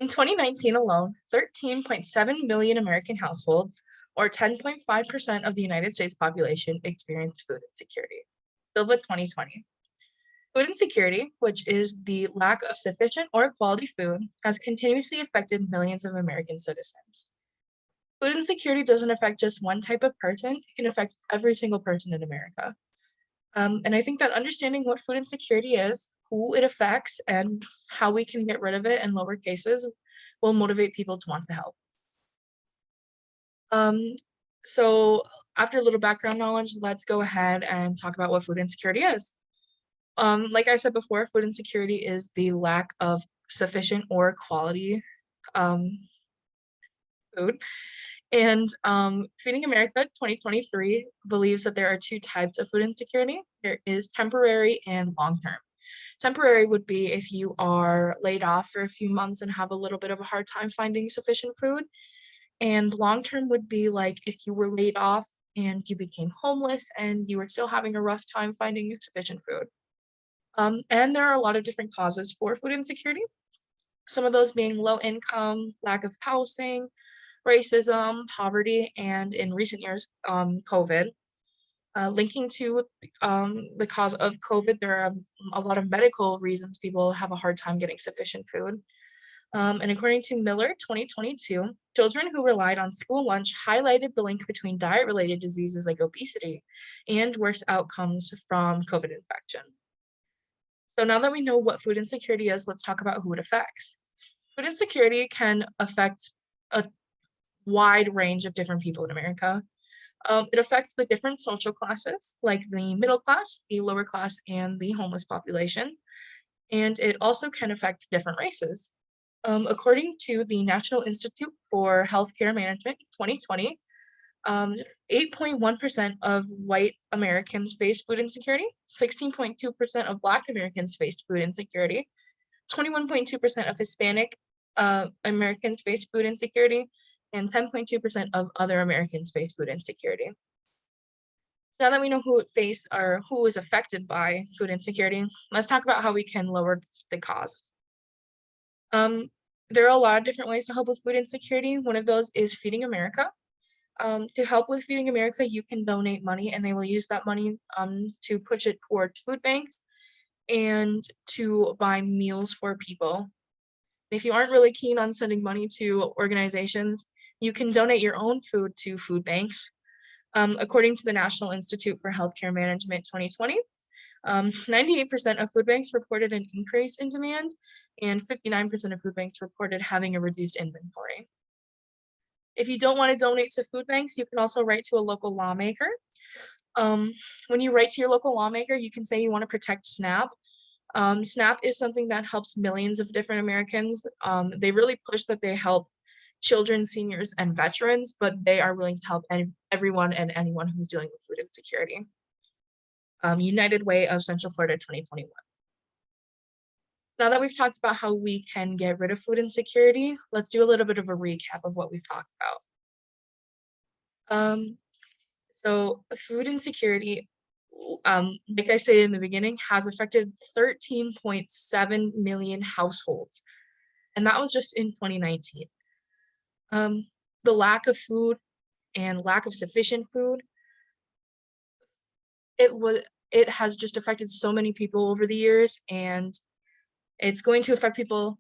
In 2019 alone, 13.7 million American households, or 10.5% of the United States population, experienced food insecurity. Still with 2020. Food insecurity, which is the lack of sufficient or quality food, has continuously affected millions of American citizens. Food insecurity doesn't affect just one type of person, it can affect every single person in America. And I think that understanding what food insecurity is, who it affects, and how we can get rid of it in lower cases will motivate people to want to help. Um, so, after a little background knowledge, let's go ahead and talk about what food insecurity is. Like I said before, food insecurity is the lack of sufficient or quality um, food. And Feeding America 2023 believes that there are two types of food insecurity. There is temporary and long term. Temporary would be if you are laid off for a few months and have a little bit of a hard time finding sufficient food. And long term would be like if you were laid off and you became homeless and you were still having a rough time finding sufficient food. And there are a lot of different causes for food insecurity. Some of those being low income, lack of housing, racism, poverty, and in recent years, COVID. Linking to the cause of COVID, there are a lot of medical reasons people have a hard time getting sufficient food. And according to Miller 2022, children who relied on school lunch highlighted the link between diet related diseases like obesity and worse outcomes from COVID infection. So now that we know what food insecurity is, let's talk about who it affects. Food insecurity can affect a wide range of different people in America. It affects the different social classes, like the middle class, the lower class, and the homeless population. And it also can affect different races. According to the National Institute for Healthcare Management 2020, 8.1% of white Americans face food insecurity, 16.2% of Black Americans faced food insecurity, 21.2% of Hispanic Americans face food insecurity, and 10.2% of other Americans face food insecurity. So now that we know who face or who is affected by food insecurity, let's talk about how we can lower the cause. There are a lot of different ways to help with food insecurity. One of those is Feeding America. To help with Feeding America, you can donate money and they will use that money to push it towards food banks and to buy meals for people. If you aren't really keen on sending money to organizations, you can donate your own food to food banks. According to the National Institute for Healthcare Management 2020, 98% of food banks reported an increase in demand, and 59% of food banks reported having a reduced inventory. If you don't want to donate to food banks, you can also write to a local lawmaker. Um, when you write to your local lawmaker, you can say you want to protect SNAP. SNAP is something that helps millions of different Americans. They really push that they help children, seniors, and veterans, but they are willing to help everyone and anyone who's dealing with food insecurity. United Way of Central Florida 2021. Now that we've talked about how we can get rid of food insecurity, let's do a little bit of a recap of what we've talked about. So food insecurity, like I said in the beginning, has affected 13.7 million households, and that was just in 2019. The lack of food and lack of sufficient food, it has just affected so many people over the years, and it's going to affect people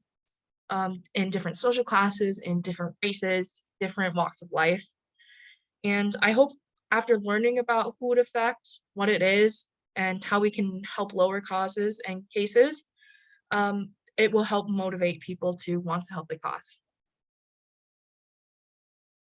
in different social classes, in different races, different walks of life. And I hope after learning about who it affects, what it is, and how we can help lower causes and cases, it will help motivate people to want to help the cause.